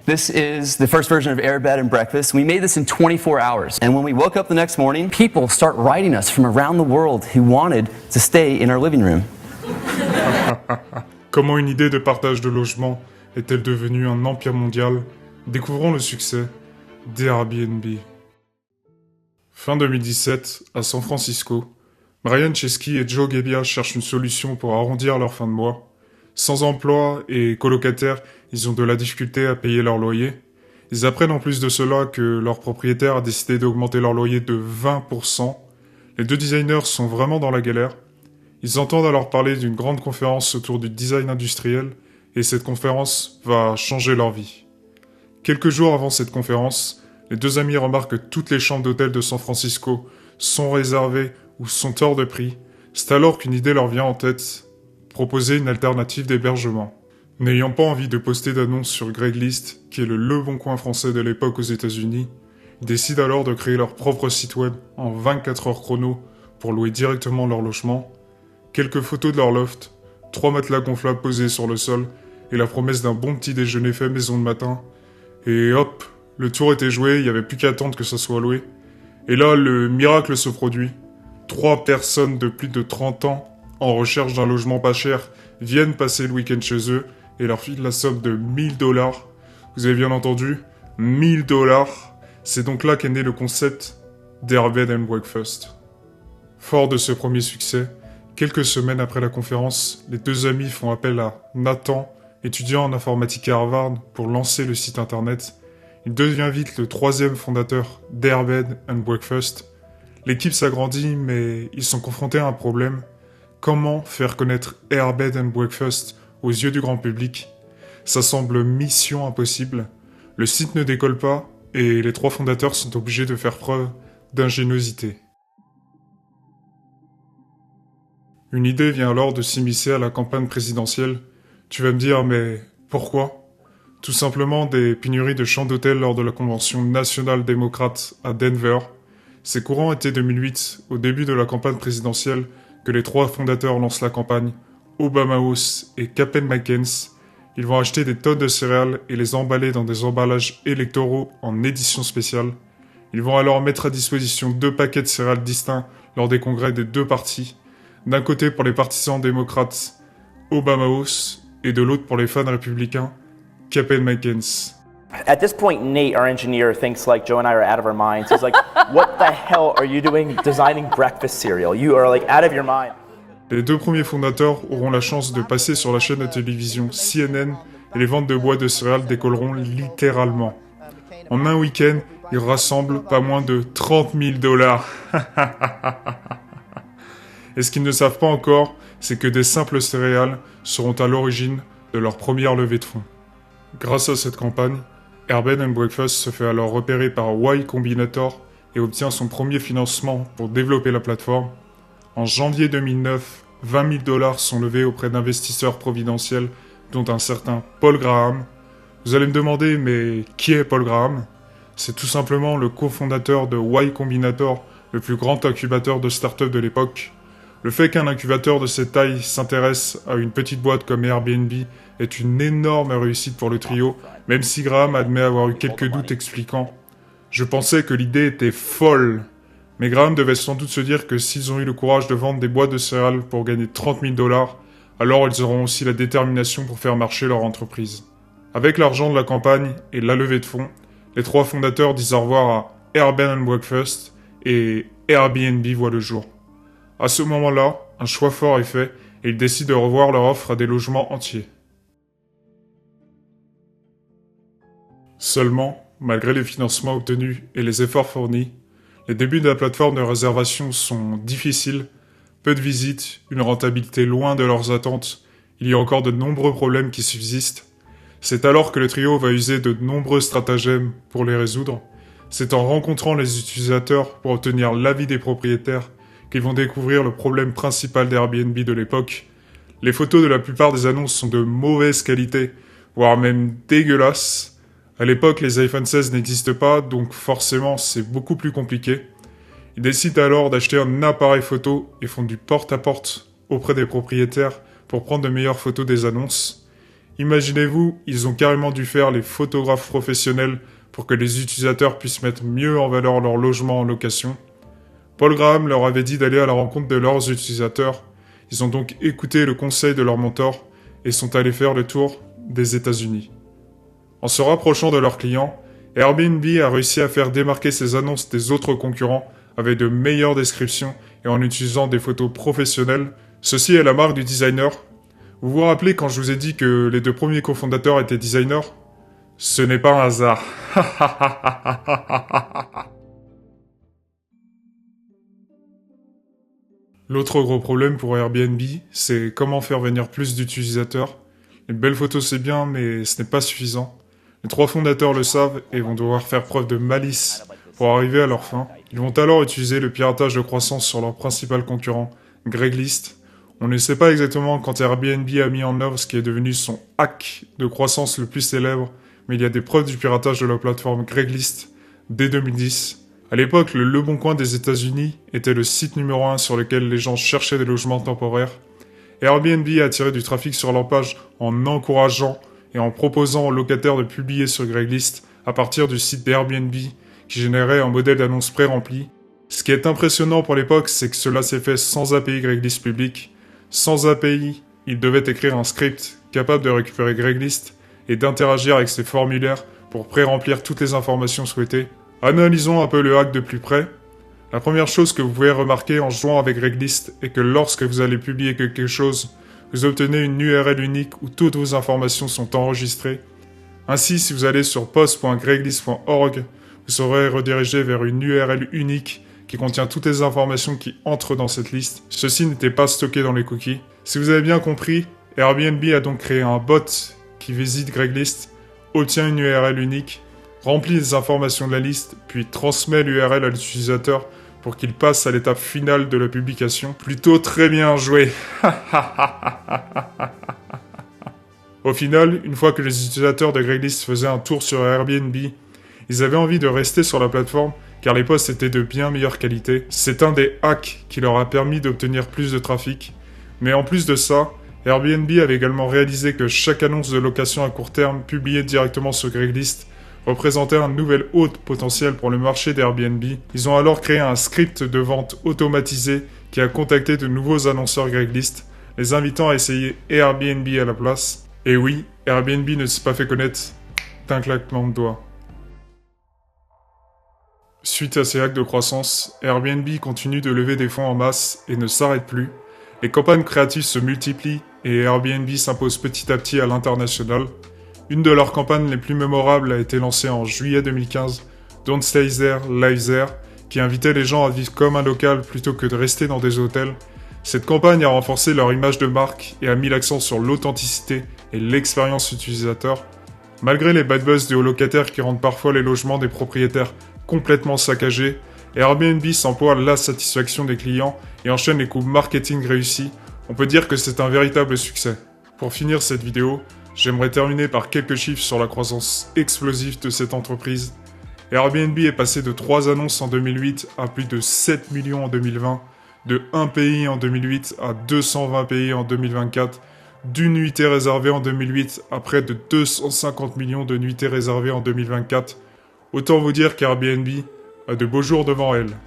This is the first version of Air Bed and Breakfast. We made this in 24 hours. And when we woke up the next morning, people start writing us from around the world who wanted to stay in our living room. Comment une idée de partage de logement est-elle devenue un empire mondial? Découvrons le succès d'Airbnb. Fin 2017, à San Francisco, Brian Chesky et Joe Gebbia cherchent une solution pour arrondir leur fin de mois. Sans emploi et colocataires, ils ont de la difficulté à payer leur loyer. Ils apprennent en plus de cela que leur propriétaire a décidé d'augmenter leur loyer de 20%. Les deux designers sont vraiment dans la galère. Ils entendent alors parler d'une grande conférence autour du design industriel et cette conférence va changer leur vie. Quelques jours avant cette conférence, les deux amis remarquent que toutes les chambres d'hôtel de San Francisco sont réservées ou sont hors de prix. C'est alors qu'une idée leur vient en tête, proposer une alternative d'hébergement. N'ayant pas envie de poster d'annonces sur Craigslist, qui est le bon coin français de l'époque aux États-Unis, ils décident alors de créer leur propre site web en 24 heures chrono pour louer directement leur logement. Quelques photos de leur loft, 3 matelas gonflables posés sur le sol et la promesse d'un bon petit déjeuner fait maison le matin. Et hop, le tour était joué, il n'y avait plus qu'à attendre que ça soit loué. Et là, le miracle se produit. 3 personnes de plus de 30 ans, en recherche d'un logement pas cher, viennent passer le week-end chez eux et leur filent la somme de $1000. Vous avez bien entendu, $1000. C'est donc là qu'est né le concept d'Air Bed and Breakfast. Fort de ce premier succès, quelques semaines après la conférence, les deux amis font appel à Nathan, étudiant en informatique à Harvard, pour lancer le site internet. Il devient vite le 3e fondateur d'Air Bed and Breakfast. L'équipe s'agrandit, mais ils sont confrontés à un problème. Comment faire connaître Air Bed and Breakfast aux yeux du grand public? Ça semble mission impossible. Le site ne décolle pas, et les 3 fondateurs sont obligés de faire preuve d'ingéniosité. Une idée vient alors de s'immiscer à la campagne présidentielle. Tu vas me dire, mais pourquoi? Tout simplement des pénuries de chambres d'hôtel lors de la convention nationale démocrate à Denver. C'est courant été 2008, au début de la campagne présidentielle, que les 3 fondateurs lancent la campagne, Obama House et Captain McCain's. Ils vont acheter des tonnes de céréales et les emballer dans des emballages électoraux en édition spéciale. Ils vont alors mettre à disposition 2 paquets de céréales distincts lors des congrès des 2 partis. D'un côté pour les partisans démocrates, Obama House, et de l'autre pour les fans républicains, Captain McCain's. At this point, Nate, our engineer, thinks like Joe and I are out of our minds. He's like, what the hell are you doing designing breakfast cereal? You are like out of your mind. Les 2 premiers fondateurs auront la chance de passer sur la chaîne de télévision CNN et les ventes de boîtes de céréales décolleront littéralement. En un week-end, ils rassemblent pas moins de $30 000. Et ce qu'ils ne savent pas encore, c'est que des simples céréales seront à l'origine de leur première levée de fonds. Grâce à cette campagne, Air Bed and Breakfast se fait alors repérer par Y Combinator et obtient son premier financement pour développer la plateforme. En janvier 2009, $20 000 sont levés auprès d'investisseurs providentiels, dont un certain Paul Graham. Vous allez me demander, mais qui est Paul Graham? C'est tout simplement le cofondateur de Y Combinator, le plus grand incubateur de start-up de l'époque. Le fait qu'un incubateur de cette taille s'intéresse à une petite boîte comme Airbnb est une énorme réussite pour le trio, même si Graham admet avoir eu quelques doutes expliquant « Je pensais que l'idée était folle ». Mais Graham devait sans doute se dire que s'ils ont eu le courage de vendre des boîtes de céréales pour gagner $30 000, alors ils auront aussi la détermination pour faire marcher leur entreprise. Avec l'argent de la campagne et la levée de fonds, les 3 fondateurs disent au revoir à Air Bed and Breakfast et Airbnb voit le jour. À ce moment-là, un choix fort est fait et ils décident de revoir leur offre à des logements entiers. Seulement, malgré les financements obtenus et les efforts fournis, les débuts de la plateforme de réservation sont difficiles, peu de visites, une rentabilité loin de leurs attentes, il y a encore de nombreux problèmes qui subsistent. C'est alors que le trio va user de nombreux stratagèmes pour les résoudre. C'est en rencontrant les utilisateurs pour obtenir l'avis des propriétaires qu'ils vont découvrir le problème principal d'Airbnb de l'époque. Les photos de la plupart des annonces sont de mauvaise qualité, voire même dégueulasses. À l'époque, les iPhone 16 n'existent pas, donc forcément c'est beaucoup plus compliqué. Ils décident alors d'acheter un appareil photo et font du porte-à-porte auprès des propriétaires pour prendre de meilleures photos des annonces. Imaginez-vous, ils ont carrément dû faire les photographes professionnels pour que les utilisateurs puissent mettre mieux en valeur leur logement en location. Paul Graham leur avait dit d'aller à la rencontre de leurs utilisateurs. Ils ont donc écouté le conseil de leur mentor et sont allés faire le tour des États-Unis. En se rapprochant de leurs clients, Airbnb a réussi à faire démarquer ses annonces des autres concurrents avec de meilleures descriptions et en utilisant des photos professionnelles. Ceci est la marque du designer. Vous vous rappelez quand je vous ai dit que les deux premiers cofondateurs étaient designers ? Ce n'est pas un hasard. L'autre gros problème pour Airbnb, c'est comment faire venir plus d'utilisateurs. Les belles photos c'est bien, mais ce n'est pas suffisant. Les trois fondateurs le savent et vont devoir faire preuve de malice pour arriver à leur fin. Ils vont alors utiliser le piratage de croissance sur leur principal concurrent, Craigslist. On ne sait pas exactement quand Airbnb a mis en œuvre ce qui est devenu son hack de croissance le plus célèbre, mais il y a des preuves du piratage de la plateforme Craigslist dès 2010. À l'époque, le Leboncoin des États-Unis était le site numéro 1 sur lequel les gens cherchaient des logements temporaires. Airbnb a attiré du trafic sur leur page en encourageant et en proposant aux locataires de publier sur Craigslist à partir du site d'Airbnb qui générait un modèle d'annonce pré-rempli. Ce qui est impressionnant pour l'époque, c'est que cela s'est fait sans API Craigslist public. Sans API, ils devaient écrire un script capable de récupérer Craigslist et d'interagir avec ses formulaires pour pré-remplir toutes les informations souhaitées. Analysons un peu le hack de plus près. La première chose que vous pouvez remarquer en jouant avec Craigslist est que lorsque vous allez publier quelque chose, vous obtenez une URL unique où toutes vos informations sont enregistrées. Ainsi, si vous allez sur post.craigslist.org, vous serez redirigé vers une URL unique qui contient toutes les informations qui entrent dans cette liste. Ceci n'était pas stocké dans les cookies. Si vous avez bien compris, Airbnb a donc créé un bot qui visite Craigslist, obtient une URL unique, remplit les informations de la liste, puis transmet l'URL à l'utilisateur pour qu'il passe à l'étape finale de la publication. Plutôt très bien joué. Au final, une fois que les utilisateurs de Craigslist faisaient un tour sur Airbnb, ils avaient envie de rester sur la plateforme car les posts étaient de bien meilleure qualité. C'est un des hacks qui leur a permis d'obtenir plus de trafic. Mais en plus de ça, Airbnb avait également réalisé que chaque annonce de location à court terme publiée directement sur Craigslist représentait un nouvel hôte potentiel pour le marché d'Airbnb. Ils ont alors créé un script de vente automatisé qui a contacté de nouveaux annonceurs Craigslist, les invitant à essayer Airbnb à la place. Et oui, Airbnb ne s'est pas fait connaître d'un claquement de doigts. Suite à ces hacks de croissance, Airbnb continue de lever des fonds en masse et ne s'arrête plus. Les campagnes créatives se multiplient et Airbnb s'impose petit à petit à l'international. Une de leurs campagnes les plus mémorables a été lancée en juillet 2015, Don't Stay There, Live There, qui invitait les gens à vivre comme un local plutôt que de rester dans des hôtels. Cette campagne a renforcé leur image de marque et a mis l'accent sur l'authenticité et l'expérience utilisateur. Malgré les bad buzz des hauts locataires qui rendent parfois les logements des propriétaires complètement saccagés, Airbnb s'emploie à la satisfaction des clients et enchaîne les coups marketing réussis. On peut dire que c'est un véritable succès. Pour finir cette vidéo, j'aimerais terminer par quelques chiffres sur la croissance explosive de cette entreprise. Airbnb est passé de 3 annonces en 2008 à plus de 7 millions en 2020, de 1 pays en 2008 à 220 pays en 2024, d'une nuitée réservée en 2008 à près de 250 millions de nuitées réservées en 2024. Autant vous dire qu'Airbnb a de beaux jours devant elle.